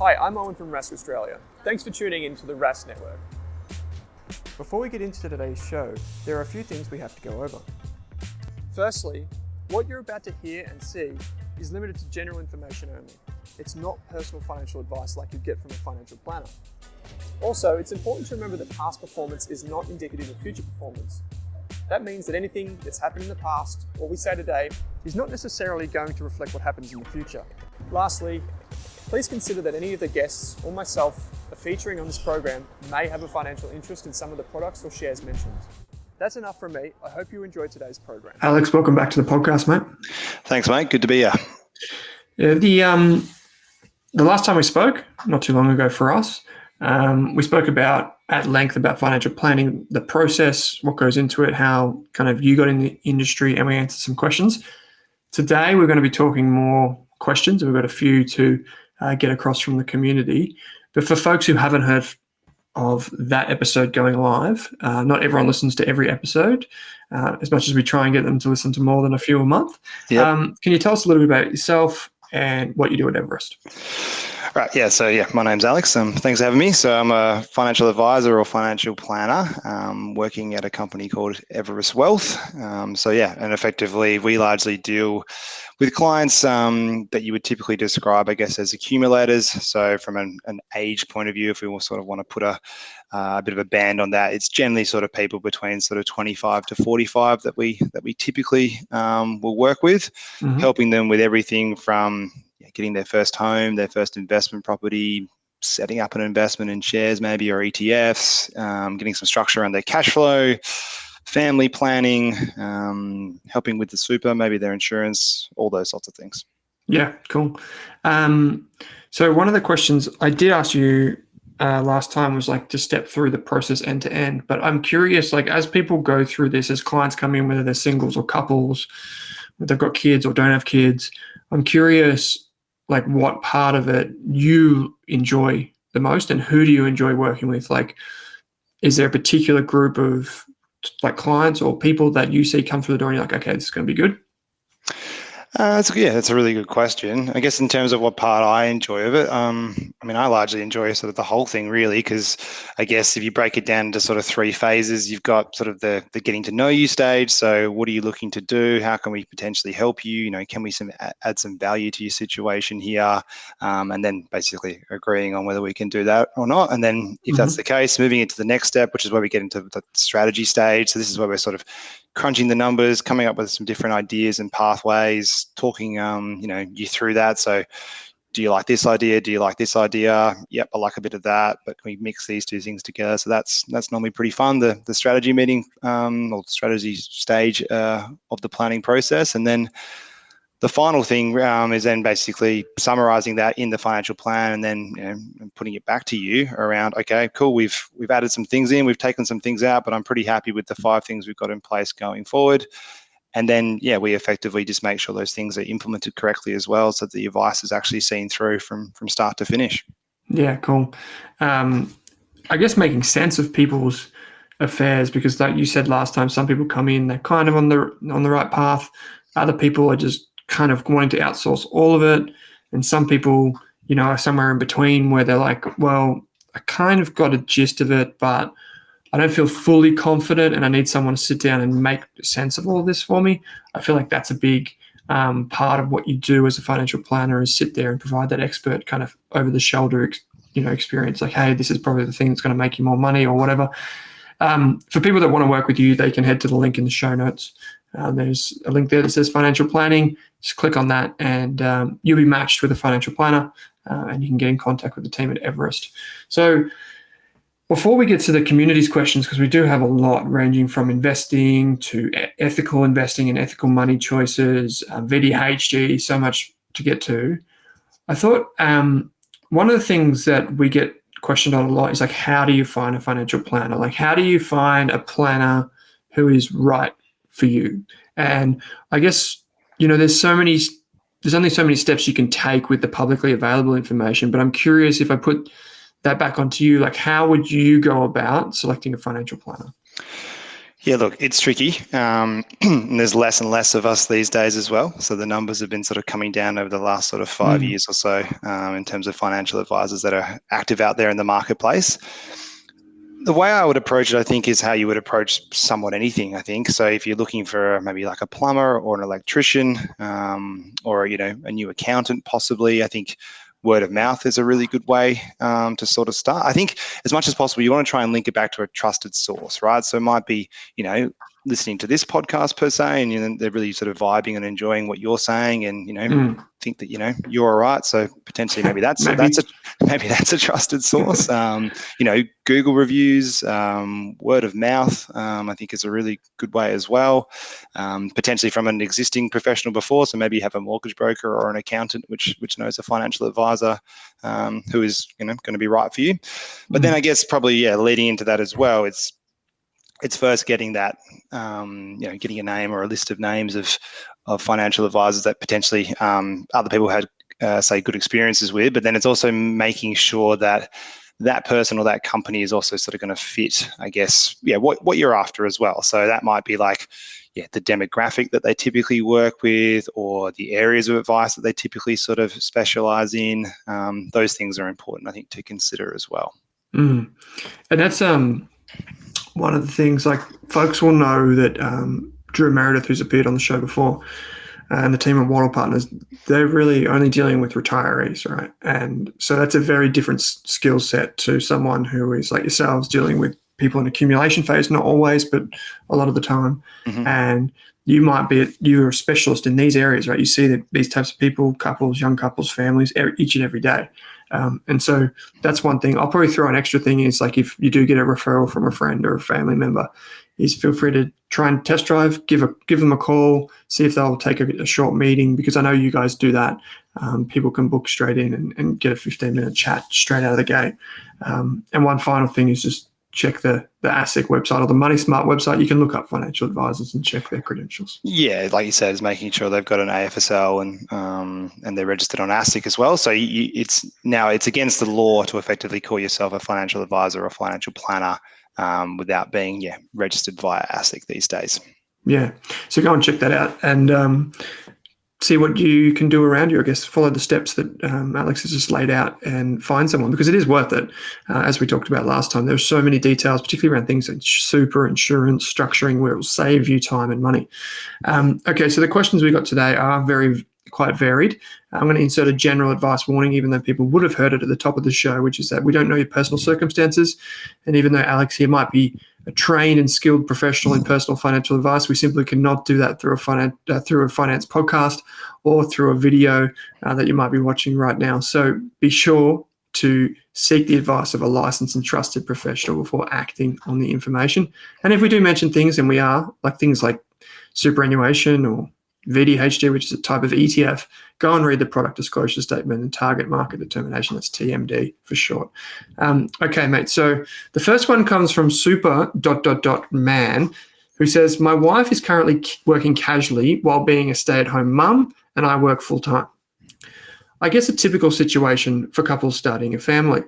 Hi, I'm Owen from Rask Australia. Thanks for tuning in to the Rask Network. Before we get into today's show, there are a few things we have to go over. Firstly, what you're about to hear and see is limited to general information only. It's not personal financial advice like you'd get from a financial planner. Also, it's important to remember that past performance is not indicative of future performance. That means that anything that's happened in the past, or we say today, is not necessarily going to reflect what happens in the future. Lastly, please consider that any of the guests or myself are featuring on this program may have a financial interest in some of the products or shares mentioned. That's enough from me. I hope you enjoyed today's program. Alex, welcome back to the podcast, mate. Thanks, mate. Good to be here. Yeah, the last time we spoke, not too long ago for us, we spoke at length about financial planning, the process, what goes into it, how kind of you got in the industry, and we answered some questions. Today, we're going to be talking more questions. We've got a few to get across from the community. But for folks who haven't heard of that episode going live, not everyone listens to every episode, as much as we try and get them to listen to more than a few a month. Yep. Can you tell us a little bit about yourself and what you do at Everest? Right. Yeah. So my name's Alex. Thanks for having me. So I'm a financial advisor or financial planner, working at a company called Everest Wealth. And effectively we largely deal with clients that you would typically describe, I guess, as accumulators. So from an age point of view, if we will sort of want to put a bit of a band on that, it's generally sort of people between sort of 25 to 45 that we typically will work with, helping them with everything from getting their first home, their first investment property, setting up an investment in shares maybe or ETFs, getting some structure around their cash flow, family planning, helping with the super, maybe their insurance, all those sorts of things. Yeah, cool. So one of the questions I did ask you last time was like to step through the process end to end. But I'm curious, like as people go through this, as clients come in, whether they're singles or couples, whether they've got kids or don't have kids, I'm curious, like what part of it you enjoy the most and who do you enjoy working with? Like, is there a particular group of like clients or people that you see come through the door and you're like, okay, this is going to be good? That's a really good question. I guess in terms of what part I enjoy of it, I largely enjoy sort of the whole thing really, because I guess if you break it down to sort of three phases, you've got sort of the getting to know you stage. So what are you looking to do? How can we potentially help you? Can we add some value to your situation here? And then basically agreeing on whether we can do that or not. And then if that's the case, moving into the next step, which is where we get into the strategy stage. So this is where we're sort of crunching the numbers, coming up with some different ideas and pathways, talking you through that. So do you like this idea? Do you like this idea? Yep, I like a bit of that, but can we mix these two things together? So that's normally pretty fun, the strategy meeting or the strategy stage of the planning process. And then the final thing is then basically summarizing that in the financial plan and then putting it back to you around, okay, cool, we've added some things in, we've taken some things out, but I'm pretty happy with the 5 things we've got in place going forward. And then, we effectively just make sure those things are implemented correctly as well so that the advice is actually seen through from start to finish. Yeah, cool. I guess making sense of people's affairs, because like you said last time, some people come in, they're kind of on the right path. Other people are just kind of wanting to outsource all of it. And some people, are somewhere in between where they're like, well, I kind of got a gist of it, but I don't feel fully confident and I need someone to sit down and make sense of all of this for me. I feel like that's a big part of what you do as a financial planner, is sit there and provide that expert kind of over the shoulder, experience. Like, hey, this is probably the thing that's going to make you more money or whatever. For people that want to work with you, they can head to the link in the show notes. There's a link there that says financial planning. Just click on that and you'll be matched with a financial planner and you can get in contact with the team at Everest. So before we get to the community's questions, because we do have a lot ranging from investing to ethical investing and ethical money choices, VDHG, so much to get to. I thought one of the things that we get questioned on a lot is like, how do you find a financial planner? Like, how do you find a planner who is right for you? And I guess, there's only so many steps you can take with the publicly available information, but I'm curious, if I put that back onto you, like how would you go about selecting a financial planner? Yeah, look, it's tricky. And there's less and less of us these days as well. So the numbers have been sort of coming down over the last sort of 5 years or so in terms of financial advisors that are active out there in the marketplace. The way I would approach it, I think, is how you would approach somewhat anything, I think. So if you're looking for maybe like a plumber or an electrician or, a new accountant possibly, I think word of mouth is a really good way to sort of start. I think as much as possible, you want to try and link it back to a trusted source, right? So it might be, listening to this podcast per se, and they're really sort of vibing and enjoying what you're saying, and think that you're all right. So potentially maybe that's maybe that's a trusted source. Google reviews, word of mouth, I think is a really good way as well. Potentially from an existing professional before, so maybe you have a mortgage broker or an accountant which knows a financial advisor who is going to be right for you. But then I guess probably leading into that as well, it's first getting that, getting a name or a list of names of financial advisors that potentially other people had, say, good experiences with. But then it's also making sure that that person or that company is also sort of going to fit, I guess, what you're after as well. So that might be like, the demographic that they typically work with, or the areas of advice that they typically sort of specialize in. Those things are important, I think, to consider as well. And that's one of the things, like, folks will know that Drew Meredith, who's appeared on the show before, and the team at Waddle Partners, they're really only dealing with retirees, right? And so that's a very different skill set to someone who is like yourselves, dealing with people in accumulation phase, not always, but a lot of the time. And you're a specialist in these areas, right? You see that these types of people, couples, young couples, families, each and every day. And so that's one thing. I'll probably throw an extra thing is, like, if you do get a referral from a friend or a family member, is feel free to try and test drive, give them a call, see if they'll take a short meeting, because I know you guys do that. People can book straight in and get a 15-minute chat straight out of the gate. And one final thing is just check the ASIC website or the Money Smart website. You can look up financial advisors and check their credentials. Yeah, like you said, is making sure they've got an AFSL and they're registered on ASIC as well. So it's against the law to effectively call yourself a financial advisor or financial planner without being registered via ASIC these days. Yeah. So go and check that out and see what you can do around you. I guess follow the steps that Alex has just laid out and find someone, because it is worth it. As we talked about last time, there's so many details, particularly around things like super, insurance, structuring, where it will save you time and money. Okay, so the questions we got today are quite varied. I'm going to insert a general advice warning, even though people would have heard it at the top of the show, which is that we don't know your personal circumstances. And even though Alex here might be a trained and skilled professional in personal financial advice, we simply cannot do that through a finance podcast or through a video that you might be watching right now. So be sure to seek the advice of a licensed and trusted professional before acting on the information. And if we do mention things, and we are, like things like superannuation or VDHG, which is a type of ETF, go and read the product disclosure statement and target market determination. That's TMD for short. Okay, mate. So the first one comes from super.man, who says, my wife is currently working casually while being a stay-at-home mum, and I work full-time. I guess a typical situation for couples starting a family.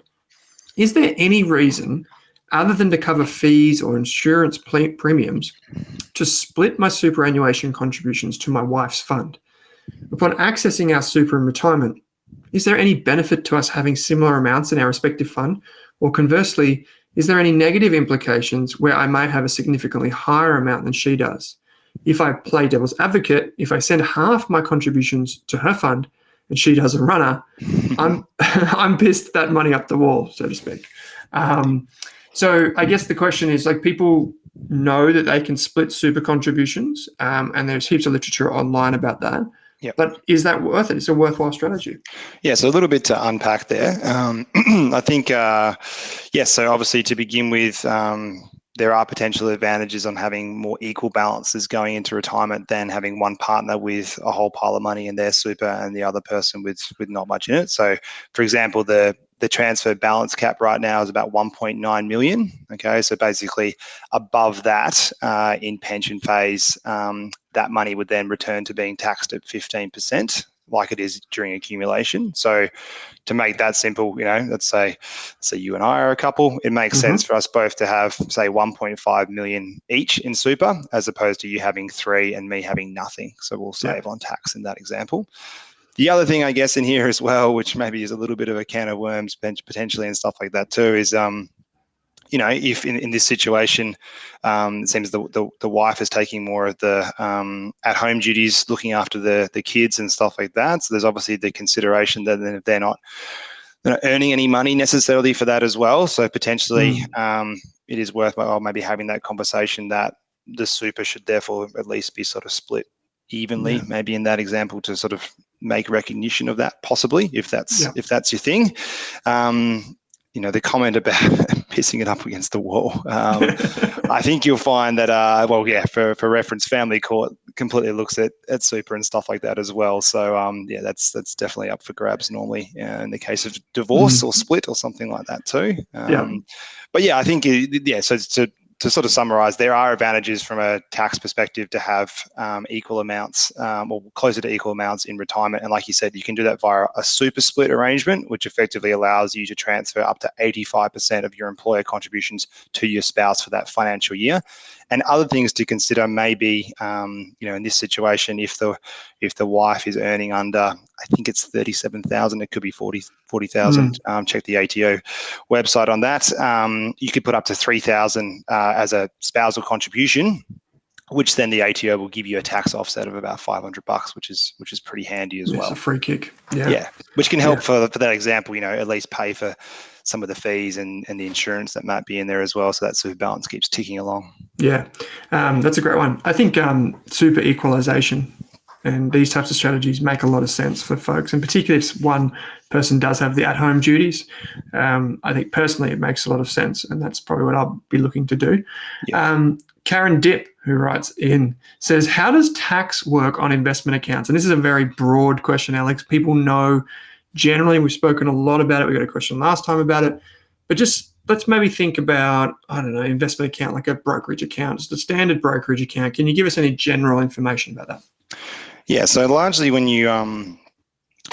Is there any reason, other than to cover fees or insurance premiums, to split my superannuation contributions to my wife's fund? Upon accessing our super in retirement, is there any benefit to us having similar amounts in our respective fund? Or conversely, is there any negative implications where I may have a significantly higher amount than she does? If I play devil's advocate, if I send half my contributions to her fund and she does a runner, I'm pissed that money up the wall, so to speak. So I guess the question is, like, people know that they can split super contributions, and there's heaps of literature online about that. Yep. But is that worth it? It's a worthwhile strategy. Yeah, so a little bit to unpack there. I think, so obviously to begin with, there are potential advantages on having more equal balances going into retirement than having one partner with a whole pile of money in their super and the other person with not much in it. So, for example, the transfer balance cap right now is about 1.9 million. Okay, so basically above that in pension phase, that money would then return to being taxed at 15%. like it is during accumulation. So to make that simple, let's say you and I are a couple, it makes sense for us both to have, say, 1.5 million each in super, as opposed to you having 3 and me having nothing. So we'll save on tax in that example. The other thing, I guess, in here as well, which maybe is a little bit of a can of worms potentially and stuff like that too, is if in this situation, it seems the wife is taking more of the at-home duties, looking after the kids and stuff like that. So there's obviously the consideration that if they're not earning any money necessarily for that as well. So potentially it is worthwhile maybe having that conversation that the super should therefore at least be sort of split evenly, maybe in that example, to sort of make recognition of that, possibly, if that's your thing. The comment about pissing it up against the wall. I think you'll find that, for reference, family court completely looks at super and stuff like that as well. So, that's definitely up for grabs normally in the case of divorce or split or something like that too. But I think, so to sort of summarize, there are advantages from a tax perspective to have equal amounts or closer to equal amounts in retirement. And like you said, you can do that via a super split arrangement, which effectively allows you to transfer up to 85% of your employer contributions to your spouse for that financial year. And other things to consider may be, in this situation, if the wife is earning under, I think it's 37,000, it could be 40,000. Check the ATO website on that. You could put up to 3,000 as a spousal contribution, which then the ATO will give you a tax offset of about $500, which is pretty handy as well. It's a free kick. Which can help for that example, at least pay for some of the fees and the insurance that might be in there as well, so that super balance keeps ticking along. That's a great one. I think super equalisation and these types of strategies make a lot of sense for folks, and particularly if one person does have the at-home duties. I think personally it makes a lot of sense, and that's probably what I'll be looking to do. Karen Dipp, who writes in, says, how does tax work on investment accounts? And this is a very broad question, Alex. People know generally, we've spoken a lot about it. We got a question last time about it, but just let's maybe think about, I don't know, investment account, like a brokerage account, just a standard brokerage account. Can you give us any general information about that? So largely when you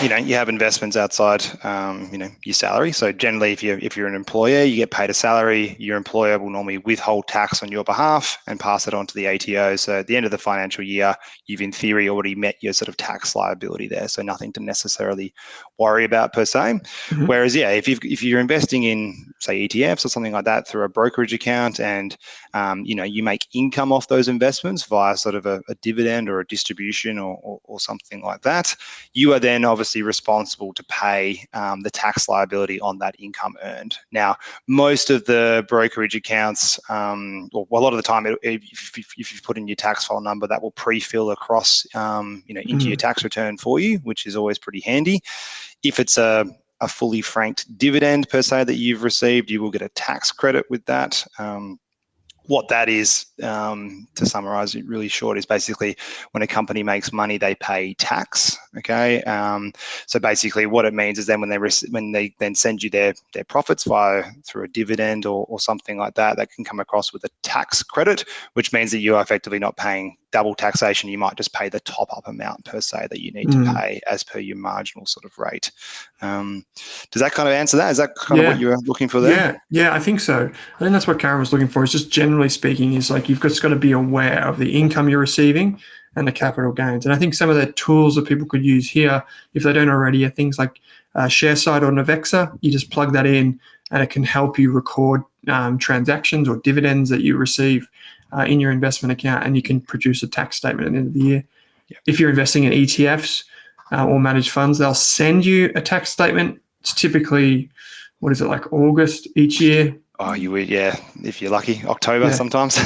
you have investments outside your salary. So generally, if you're an employer, you get paid a salary. Your employer will normally withhold tax on your behalf and pass it on to the ATO. So at the end of the financial year, you've in theory already met your sort of tax liability there. So nothing to necessarily worry about per se. Whereas if you're investing in, say, ETFs or something like that through a brokerage account, and you make income off those investments via sort of a dividend or a distribution or something like that, you are then obviously responsible to pay the tax liability on that income earned. Now, most of the brokerage accounts, a lot of the time, if you put in your tax file number, that will pre-fill across into your tax return for you, which is always pretty handy. If it's a fully franked dividend per se that you've received, you will get a tax credit with that. What that is, to summarize it really short, is basically when a company makes money, they pay tax. Okay, so basically what it means is then when they then send you their profits through a dividend or something like that, that can come across with a tax credit, which means that you are effectively not paying double taxation. You might just pay the top up amount per se that you need to pay as per your marginal sort of rate. Does that kind of answer that? Is that kind of what you were looking for there? Yeah, I think so. I think that's what Karen was looking for. Is just generally speaking, is like you've just got to be aware of the income you're receiving and the capital gains. And I think some of the tools that people could use here, if they don't already, are things like ShareSite or Navexa. You just plug that in, and it can help you record transactions or dividends that you receive in your investment account, and you can produce a tax statement at the end of the year. If you're investing in ETFs or managed funds, they'll send you a tax statement. It's typically, like August each year. Oh, you would, if you're lucky, October sometimes.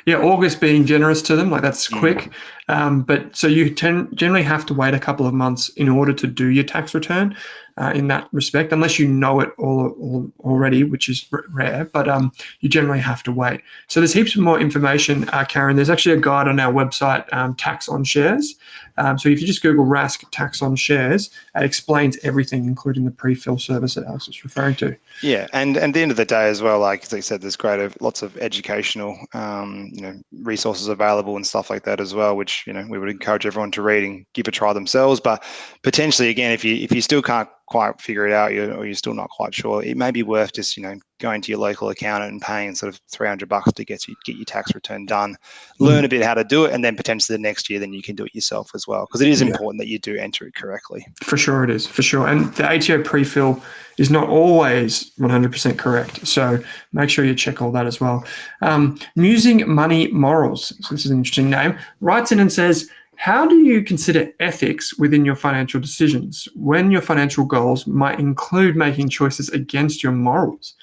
August being generous to them, like that's quick. But so you generally have to wait a couple of months in order to do your tax return. in that respect, unless you know it all already, which is rare, but you generally have to wait. So there's heaps more information, Karen. There's actually a guide on our website, Tax on Shares. So if you just Google Rask Tax on Shares, it explains everything, including the pre-fill service that Alex was referring to. Yeah, and at the end of the day as well, like as I said, there's lots of educational, resources available and stuff like that as well, which we would encourage everyone to read and give a try themselves. But potentially, again, if you still can't quite figure it out, or you're still not quite sure, it may be worth just going to your local accountant and paying sort of $300 to get your tax return done, learn a bit how to do it, and then potentially the next year, then you can do it yourself as well, because it is important that you do enter it correctly. For sure, it is. For sure. And the ATO pre-fill is not always 100% correct. So make sure you check all that as well. Musing Money Morals, so this is an interesting name, writes in and says, how do you consider ethics within your financial decisions when your financial goals might include making choices against your morals?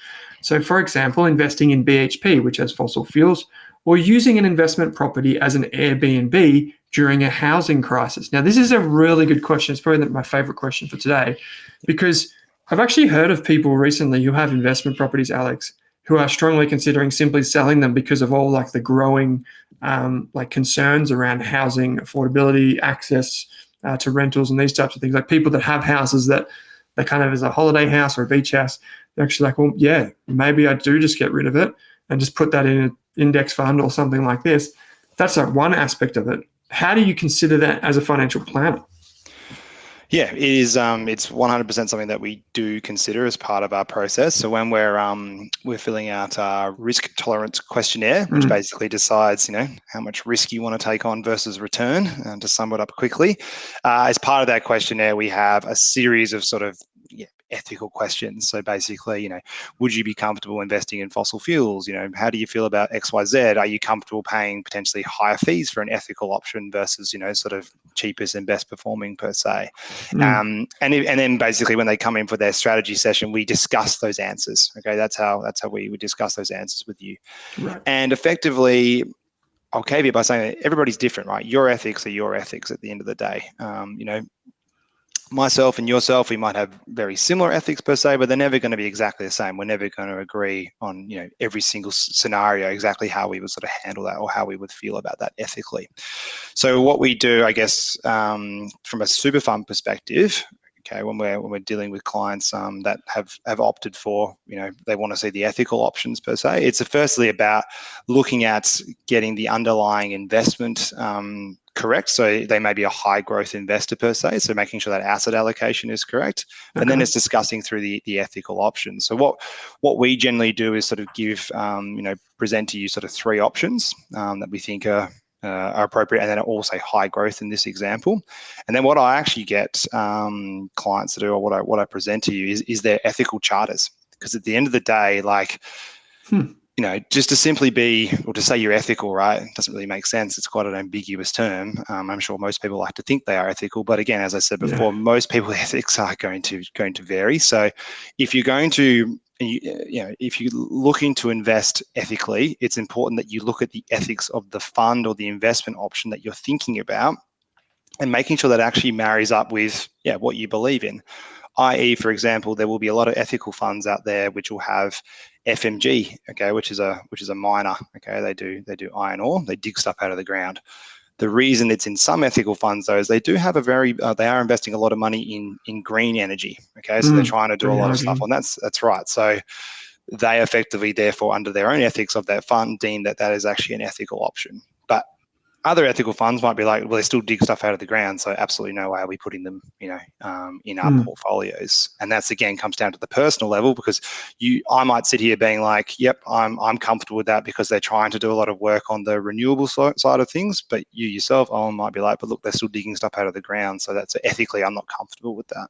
So, for example, investing in BHP, which has fossil fuels, or using an investment property as an Airbnb during a housing crisis. Now, this is a really good question. It's probably my favorite question for today, because I've actually heard of people recently who have investment properties, Alex, who are strongly considering simply selling them because of all like the growing concerns around housing affordability, access to rentals and these types of things. Like people that have houses that they kind of as a holiday house or a beach house, they're actually like, well, yeah, maybe I do just get rid of it and just put that in an index fund or something like this. That's like one aspect of it. How do you consider that as a financial planner? Yeah, it is. It's 100% something that we do consider as part of our process. So when we're filling out our risk tolerance questionnaire, which basically decides, how much risk you want to take on versus return, to sum it up quickly, as part of that questionnaire, we have a series of sort of ethical questions. So basically, would you be comfortable investing in fossil fuels? How do you feel about XYZ? Are you comfortable paying potentially higher fees for an ethical option versus, sort of cheapest and best performing per se? And then basically when they come in for their strategy session, we discuss those answers. Okay, that's how we would discuss those answers with you. Right. And effectively, I'll caveat by saying that everybody's different, right? Your ethics are your ethics at the end of the day. Myself and yourself, we might have very similar ethics per se, but they're never going to be exactly the same. We're never going to agree on, every single scenario, exactly how we would sort of handle that or how we would feel about that ethically. So what we do, I guess, from a super fund perspective, okay, when we're dealing with clients that have opted for, they want to see the ethical options per se, it's firstly about looking at getting the underlying investment correct. So they may be a high growth investor per se. So making sure that asset allocation is correct. Okay. And then it's discussing through the ethical options. So what we generally do is sort of give, present to you sort of three options that we think are appropriate, and then also high growth in this example. And then what I actually get clients to do, or what I present to you is their ethical charters. Because at the end of the day, like, just to simply be, or to say you're ethical, right, it doesn't really make sense. It's quite an ambiguous term. I'm sure most people like to think they are ethical, but again, as I said before, most people's ethics are going to vary. So if you're going to, if you're looking to invest ethically, it's important that you look at the ethics of the fund or the investment option that you're thinking about, and making sure that actually marries up with what you believe in. I.e., for example, there will be a lot of ethical funds out there which will have FMG, okay, which is a miner, okay. They do iron ore, they dig stuff out of the ground. The reason it's in some ethical funds, though, is they do have they are investing a lot of money in green energy, okay. So they're trying to do a lot of stuff, and that's right. So they effectively, therefore, under their own ethics of that fund, deem that is actually an ethical option. But other ethical funds might be like, well, they still dig stuff out of the ground, so absolutely no way are we putting them, in our portfolios. And that's, again, comes down to the personal level, because I might sit here being like, yep, I'm comfortable with that because they're trying to do a lot of work on the renewable side of things. But you yourself, Owen, might be like, but look, they're still digging stuff out of the ground, so that's ethically, I'm not comfortable with that.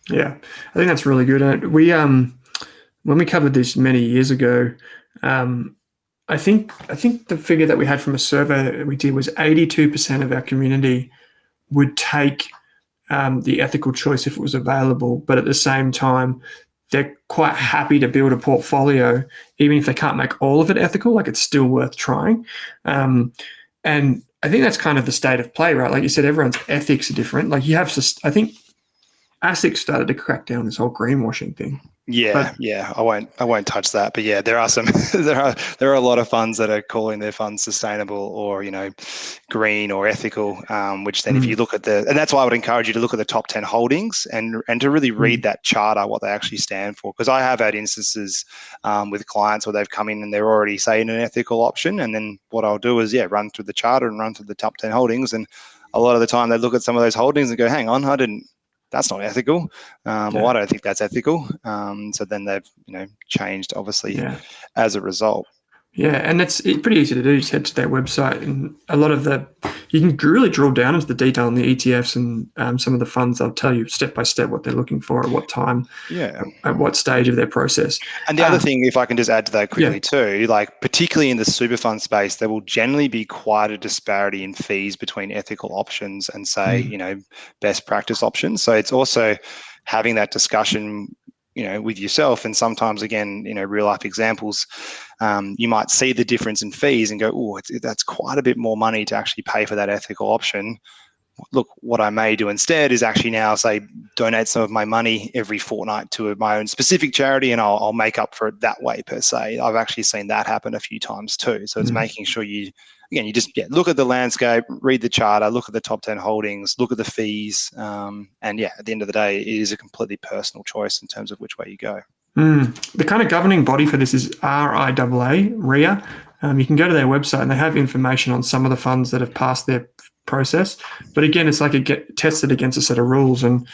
Yeah, I think that's really good. We when we covered this many years ago, I think the figure that we had from a survey that we did was 82% of our community would take the ethical choice if it was available, but at the same time, they're quite happy to build a portfolio, even if they can't make all of it ethical. Like, it's still worth trying. And I think that's kind of the state of play, right? Like you said, everyone's ethics are different. Like, you have, I think ASIC started to crack down on this whole greenwashing thing. Yeah, I won't touch that. But yeah, there are some there are a lot of funds that are calling their funds sustainable or green or ethical. Which then if you look at and that's why I would encourage you to look at the top 10 holdings and to really read that charter, what they actually stand for. Because I have had instances with clients where they've come in and they're already saying an ethical option, and then what I'll do is run through the charter and run through the top 10 holdings, and a lot of the time they look at some of those holdings and go, hang on, that's not ethical, or I don't think that's ethical. So then they've changed, obviously, as a result. Yeah, and it's pretty easy to do. Just head to their website, and a lot of you can really drill down into the detail on the ETFs and some of the funds. They'll tell you step by step what they're looking for, at what time, at what stage of their process. And the other thing, if I can just add to that quickly too, like particularly in the super fund space, there will generally be quite a disparity in fees between ethical options and say, best practice options. So it's also having that discussion with yourself, and sometimes again, real life examples, you might see the difference in fees and go, oh, that's quite a bit more money to actually pay for that ethical option. Look, what I may do instead is actually now say donate some of my money every fortnight to my own specific charity, and I'll make up for it that way per se. I've actually seen that happen a few times too. So it's making sure you just look at the landscape, read the charter, look at the top 10 holdings, look at the fees, and at the end of the day, it is a completely personal choice in terms of which way you go. The kind of governing body for this is RIAA. You can go to their website and they have information on some of the funds that have passed their process. But again, it's like it get tested against a set of rules, and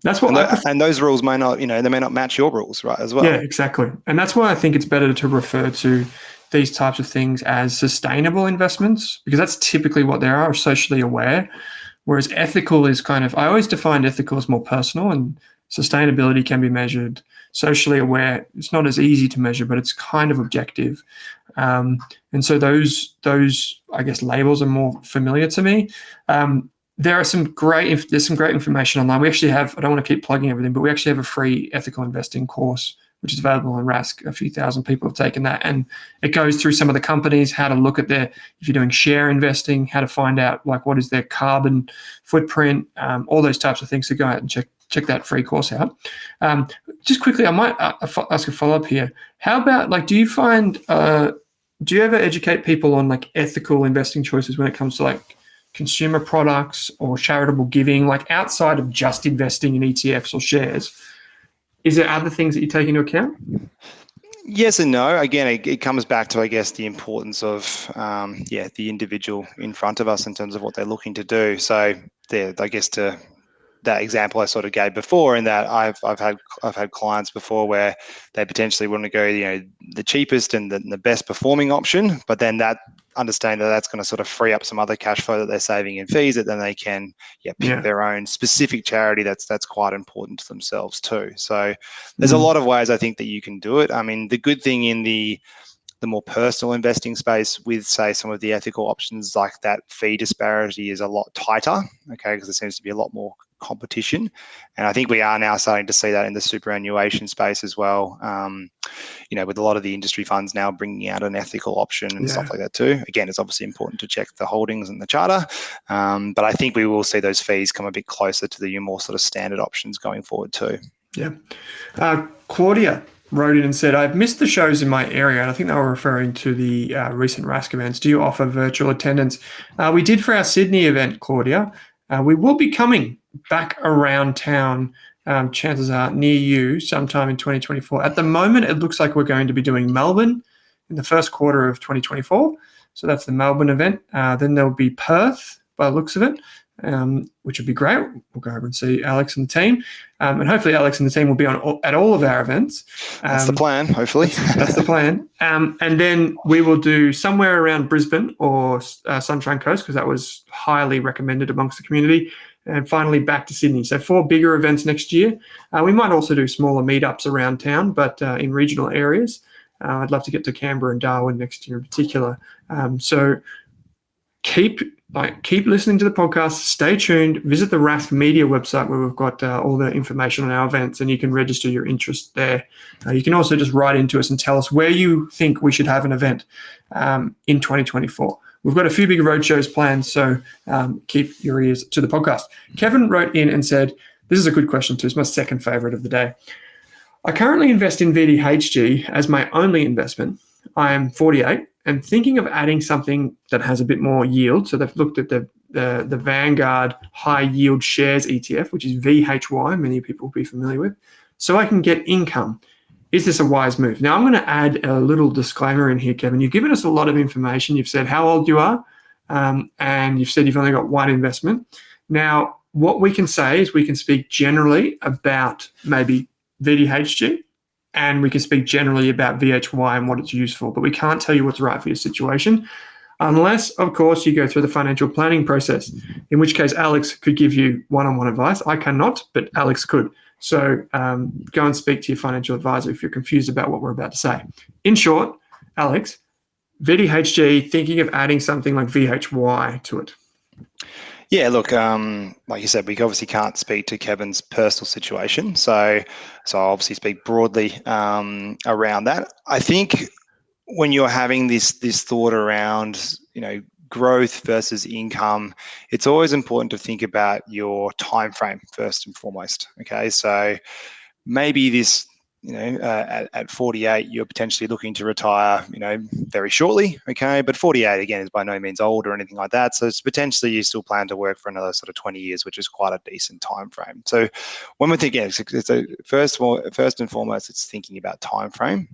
that's what. And those rules may not, they may not match your rules, right? As well. Yeah, exactly. And that's why I think it's better to refer to these types of things as sustainable investments, because that's typically what they are, socially aware. Whereas ethical is I always defined ethical as more personal, and sustainability can be measured. Socially aware, it's not as easy to measure, but it's kind of objective. And so those I guess labels are more familiar to me. There's some great information online. We actually have, I don't want to keep plugging everything, but we actually have a free ethical investing course, which is available on Rask. A few thousand people have taken that, and it goes through some of the companies, how to look at if you're doing share investing, how to find out what is their carbon footprint, all those types of things. So go out and check that free course out. Just quickly, I might ask a follow-up here. How about do you ever educate people on ethical investing choices when it comes to consumer products or charitable giving, outside of just investing in ETFs or shares? Is there other things that you take into account? Yes and no. Again, it comes back to, I guess, the importance of the individual in front of us in terms of what they're looking to do. So I guess to that example I sort of gave before, in that I've had clients before where they potentially want to go the cheapest and the best performing option, but then understand that that's going to sort of free up some other cash flow that they're saving in fees, that then they can pick their own specific charity that's quite important to themselves too. So there's a lot of ways I think that you can do it. I mean, the good thing in the more personal investing space with, say, some of the ethical options, like that fee disparity is a lot tighter, okay, because there seems to be a lot more competition. And I think we are now starting to see that in the superannuation space as well, with a lot of the industry funds now bringing out an ethical option and stuff like that too. Again, it's obviously important to check the holdings and the charter, but I think we will see those fees come a bit closer to the more sort of standard options going forward too. Yeah. Claudia wrote in and said, I've missed the shows in my area, and I think they were referring to the recent Rask events. Do you offer virtual attendance? We did for our Sydney event, Claudia. We will be coming back around town, chances are near you, sometime in 2024. At the moment, it looks like we're going to be doing Melbourne in the first quarter of 2024. So that's the Melbourne event. Then there'll be Perth, by the looks of it, which would be great. We'll go over and see Alex and the team. And hopefully Alex and the team will be at all of our events. That's the plan, hopefully. That's the plan. And then we will do somewhere around Brisbane or Sunshine Coast, because that was highly recommended amongst the community. And finally back to Sydney. So 4 bigger events next year. We might also do smaller meetups around town, but in regional areas. I'd love to get to Canberra and Darwin next year in particular. So keep listening to the podcast. Stay tuned. Visit the Rask Media website, where we've got all the information on our events, and you can register your interest there. You can also just write into us and tell us where you think we should have an event in 2024. We've got a few big roadshows planned, so keep your ears to the podcast. Kevin wrote in and said, This is a good question too. It's my second favorite of the day. I currently invest in VDHG as my only investment. I am 48 and thinking of adding something that has a bit more yield. So they've looked at the Vanguard High Yield Shares ETF, which is VHY, many people will be familiar with, so I can get income. Is this a wise move? Now, I'm going to add a little disclaimer in here, Kevin. You've given us a lot of information. You've said how old you are, and you've said you've only got one investment. Now, what we can say is we can speak generally about maybe VDHG, and we can speak generally about VHY and what it's used for, but we can't tell you what's right for your situation unless, of course, you go through the financial planning process, in which case Alex could give you one-on-one advice. I cannot, but Alex could. So go and speak to your financial advisor if you're confused about what we're about to say. In short, Alex, VDHG, thinking of adding something like VHY to it. Yeah, look, like you said, we obviously can't speak to Kevin's personal situation, so I'll obviously speak broadly around that. I think when you're having this thought around, growth versus income, it's always important to think about your time frame first and foremost. Okay, so maybe this, at 48, you're potentially looking to retire, very shortly. Okay, but 48 again is by no means old or anything like that. So it's potentially you still plan to work for another sort of 20 years, which is quite a decent time frame. So when we're thinking, first and foremost, it's thinking about time frame.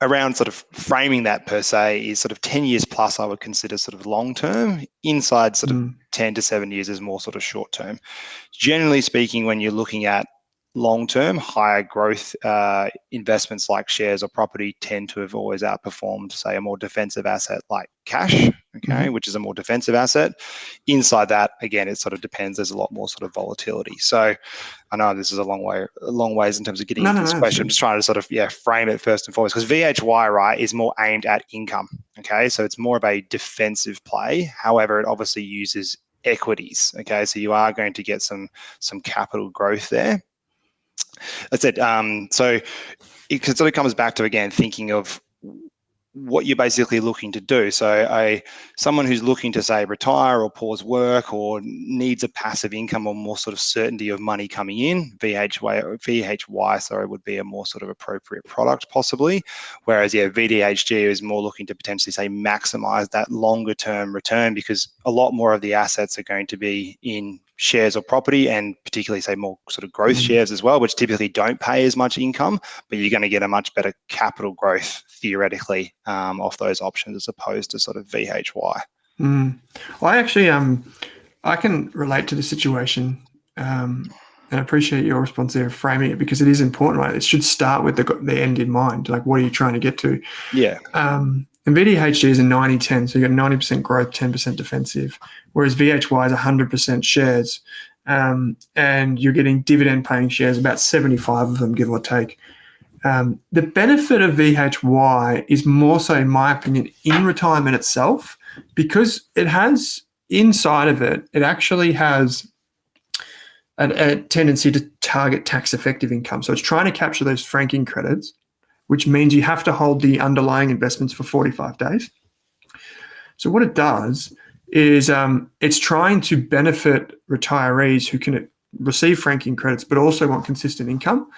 Around sort of framing that per se is sort of 10 years plus, I would consider sort of long term. Inside sort of 10 to 7 years is more sort of short term. Generally speaking, when you're looking at long-term, higher growth investments like shares or property tend to have always outperformed, say, a more defensive asset like cash, okay, which is a more defensive asset. Inside that, again, it sort of depends. There's a lot more sort of volatility. So I know this is a long ways in terms of getting into this question. I'm just trying to sort of, frame it first and foremost, because VHY, right, is more aimed at income, okay? So it's more of a defensive play. However, it obviously uses equities, okay? So you are going to get some capital growth there. That's it. So it sort of comes back to, again, thinking of what you're basically looking to do. So someone who's looking to, say, retire or pause work or needs a passive income or more sort of certainty of money coming in, VHY would be a more sort of appropriate product possibly. Whereas, VDHG is more looking to potentially, say, maximize that longer term return, because a lot more of the assets are going to be in shares or property, and particularly, say, more sort of growth shares as well, which typically don't pay as much income, but you're going to get a much better capital growth theoretically off those options as opposed to sort of VHY. I actually, I can relate to the situation, and I appreciate your response there, framing it, because it is important, right? It should start with the end in mind. Like, what are you trying to get to? Yeah. And VDHG is a 90-10, so you got 90% growth, 10% defensive, whereas VHY is 100% shares, and you're getting dividend-paying shares, about 75 of them, give or take. The benefit of VHY is more so, in my opinion, in retirement itself, because it has, inside of it, it actually has a tendency to target tax-effective income. So it's trying to capture those franking credits, which means you have to hold the underlying investments for 45 days. So what it does is it's trying to benefit retirees who can receive franking credits but also want consistent income.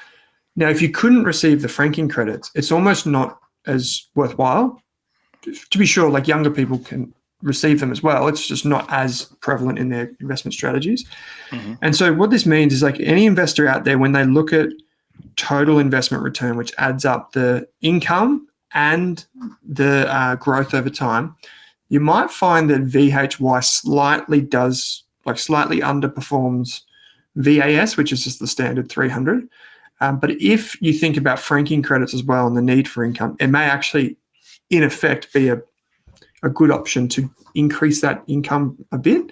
Now, if you couldn't receive the franking credits, it's almost not as worthwhile. To be sure, like, younger people can receive them as well. It's just not as prevalent in their investment strategies. And so what this means is, like, any investor out there, when they look at total investment return, which adds up the income and the growth over time, you might find that VHY slightly underperforms VAS, which is just the standard 300. But if you think about franking credits as well and the need for income, it may actually, in effect, be a good option to increase that income a bit.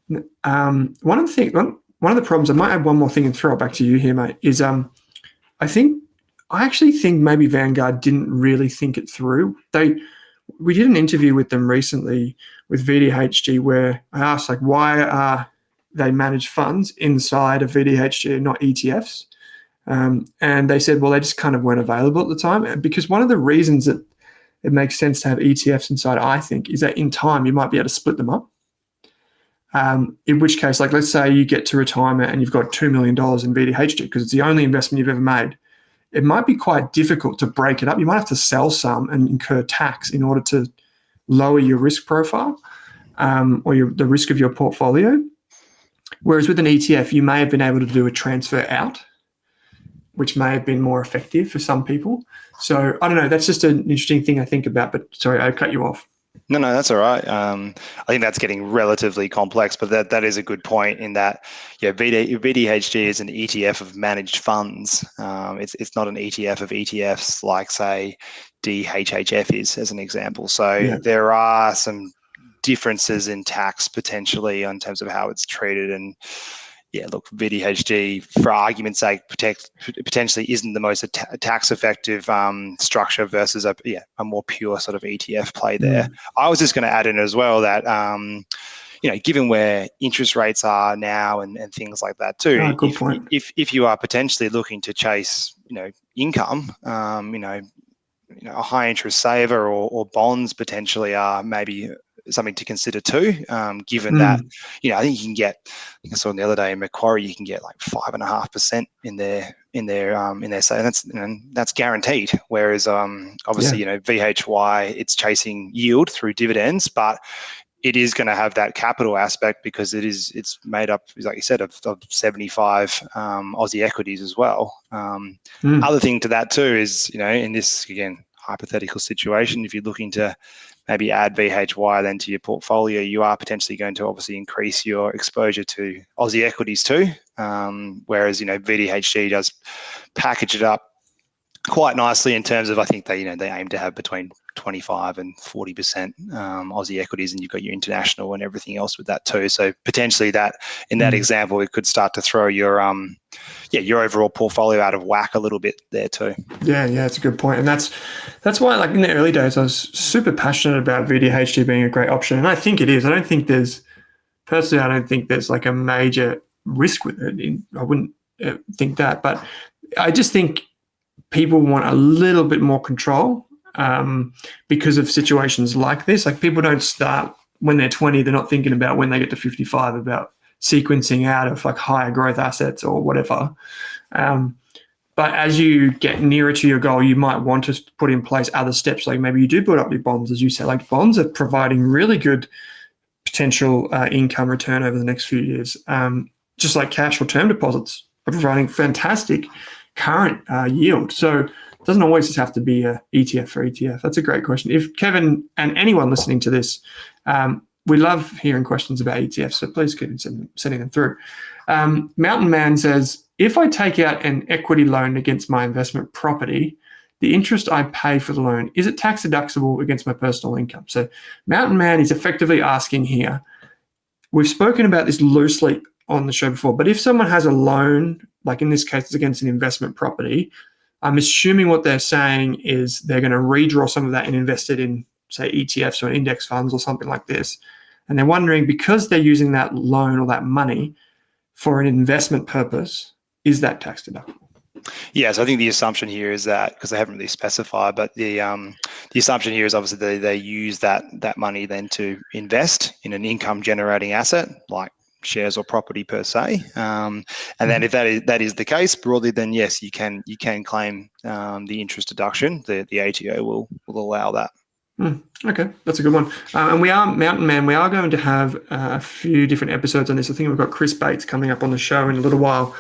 One of the problems, I might add one more thing and throw it back to you here, mate, is I actually think maybe Vanguard didn't really think it through. We did an interview with them recently with VDHG where I asked, like, why are they managed funds inside of VDHG, not ETFs? And they said, well, they just kind of weren't available at the time. Because one of the reasons that it makes sense to have ETFs inside, I think, is that in time you might be able to split them up. In which case, like let's say you get to retirement and you've got $2 million in VDHG because it's the only investment you've ever made. It might be quite difficult to break it up. You might have to sell some and incur tax in order to lower your risk profile or the risk of your portfolio. Whereas with an ETF, you may have been able to do a transfer out, which may have been more effective for some people. So I don't know. That's just an interesting thing I think about. But sorry, I cut you off. No, that's all right. I think that's getting relatively complex, but that is a good point in that, VDHG is an ETF of managed funds. It's not an ETF of ETFs like, say, DHHF is, as an example. So there are some differences in tax potentially in terms of how it's treated. And VDHG, for argument's sake, potentially isn't the most tax effective structure versus a more pure sort of ETF play there. I was just going to add in as well that given where interest rates are now and things like that too, good point. If you are potentially looking to chase income, a high interest saver or bonds potentially are maybe something to consider too, given that, I think you can get, I saw the other day in Macquarie, you can get like 5.5% in their say, that's guaranteed. Whereas obviously, VHY, it's chasing yield through dividends, but it is going to have that capital aspect because it's made up, like you said, of 75 Aussie equities as well. Other thing to that too is, in this, again, hypothetical situation, if you're looking to maybe add VHY then to your portfolio, you are potentially going to obviously increase your exposure to Aussie equities too. Whereas, VDHG does package it up quite nicely in terms of, I think they aim to have between 25 and 40% Aussie equities, and you've got your international and everything else with that too. So potentially that, in that example, it could start to throw your overall portfolio out of whack a little bit there too. Yeah, it's a good point. And that's why, like in the early days, I was super passionate about VDHG being a great option. And I think it is. I don't think there's like a major risk with it. I wouldn't think that, but I just think people want a little bit more control because of situations like this. Like people don't start when they're 20, they're not thinking about when they get to 55 about sequencing out of like higher growth assets or whatever. But as you get nearer to your goal, you might want to put in place other steps. Like maybe you do build up your bonds, as you said. Like bonds are providing really good potential income return over the next few years. Just like cash or term deposits are providing fantastic current yield. So it doesn't always just have to be a ETF for ETF. That's a great question. If Kevin and anyone listening to this, we love hearing questions about ETFs, so please keep sending them through. Mountain Man says, if I take out an equity loan against my investment property, the interest I pay for the loan, is it tax deductible against my personal income? So Mountain Man is effectively asking here, we've spoken about this loosely on the show before, but if someone has a loan, like in this case, it's against an investment property, I'm assuming what they're saying is they're going to redraw some of that and invest it in, say, ETFs or index funds or something like this. And they're wondering, because they're using that loan or that money for an investment purpose, is that tax deductible? Yes, I think the assumption here is that, because they haven't really specified, but the assumption here is obviously they use that money then to invest in an income generating asset like shares or property per se, and then if that is the case broadly, then yes, you can claim the interest deduction. The ATO will allow that. Okay, that's a good one. And we are, Mountain Man, we are going to have a few different episodes on this. I think we've got Chris Bates coming up on the show in a little while,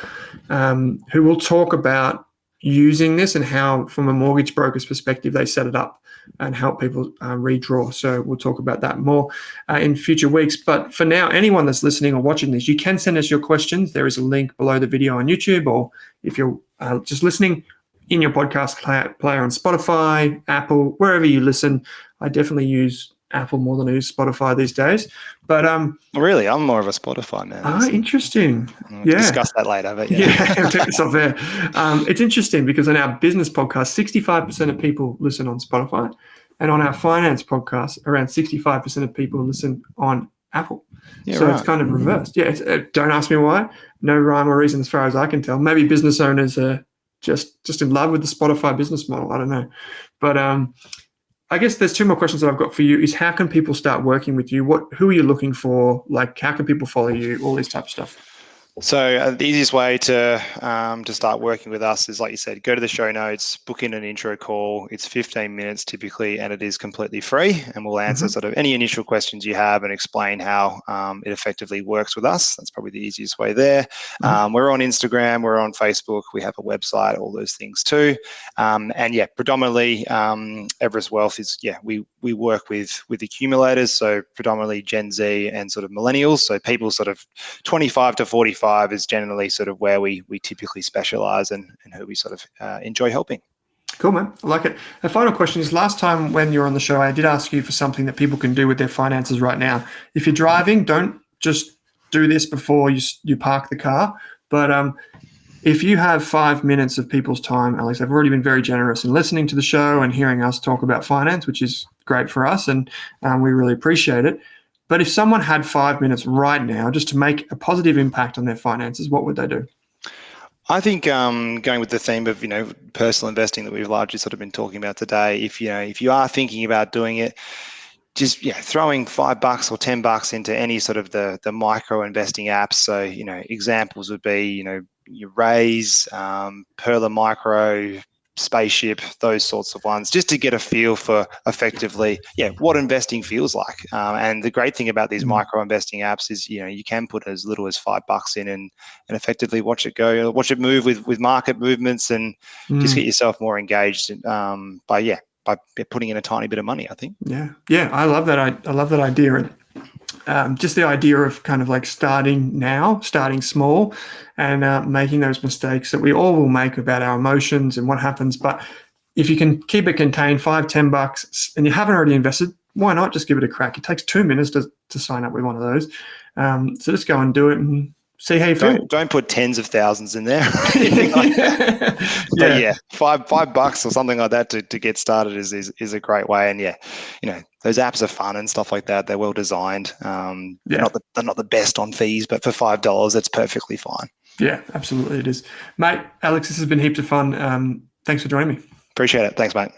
who will talk about using this and how, from a mortgage broker's perspective, they set it up and help people redraw. So we'll talk about that more in future weeks. But for now, anyone that's listening or watching this, you can send us your questions. There is a link below the video on YouTube, or if you're just listening in your podcast player on Spotify, Apple, wherever you listen. I definitely use Apple more than I use Spotify these days. But really, I'm more of a Spotify man. Interesting. We'll discuss that later. But take this off there. It's interesting because on our business podcast, 65% of people listen on Spotify, and on our finance podcast, around 65% of people listen on Apple. So it's kind of reversed. Yeah, don't ask me why. No rhyme or reason as far as I can tell. Maybe business owners are just in love with the Spotify business model. I don't know, but I guess there's two more questions that I've got for you. Is how can people start working with you? Who are you looking for? Like, how can people follow you? All this type of stuff. So the easiest way to start working with us is, like you said, go to the show notes, book in an intro call. It's 15 minutes typically, and it is completely free. And we'll answer sort of any initial questions you have and explain how it effectively works with us. That's probably the easiest way there. We're on Instagram, we're on Facebook, we have a website, all those things too. Predominantly Everest Wealth is, we work with accumulators, so predominantly Gen Z and sort of millennials. So people sort of 25 to 45 is generally sort of where we typically specialize and who we sort of enjoy helping. Cool, man. I like it. The final question is, last time when you were on the show, I did ask you for something that people can do with their finances right now. If you're driving, don't just do this before you park the car. But if you have 5 minutes of people's time, Alex, they've already been very generous in listening to the show and hearing us talk about finance, which is great for us, and we really appreciate it. But if someone had 5 minutes right now just to make a positive impact on their finances, what would they do? I think going with the theme of personal investing that we've largely sort of been talking about today, if you are thinking about doing it, just throwing $5 or $10 into any sort of the micro investing apps. So examples would be your Raise, Perla Micro, Spaceship, those sorts of ones, just to get a feel for effectively what investing feels like. And the great thing about these micro investing apps is you can put as little as $5 in and effectively watch it go, watch it move with market movements, and just get yourself more engaged by putting in a tiny bit of money, I think. Yeah, I love that. I love that idea. And just the idea of kind of like starting small, and making those mistakes that we all will make about our emotions and what happens. But if you can keep it contained, $5-10, and you haven't already invested, why not just give it a crack? It takes 2 minutes to sign up with one of those. So just go and do it and see how you feel. Don't put tens of thousands in there. Like that. But $5 or something like that to get started is a great way. And those apps are fun and stuff like that. They're well designed. They're not the best on fees, but for $5, that's perfectly fine. Yeah, absolutely it is. Mate, Alex, this has been heaps of fun. Thanks for joining me. Appreciate it. Thanks, mate.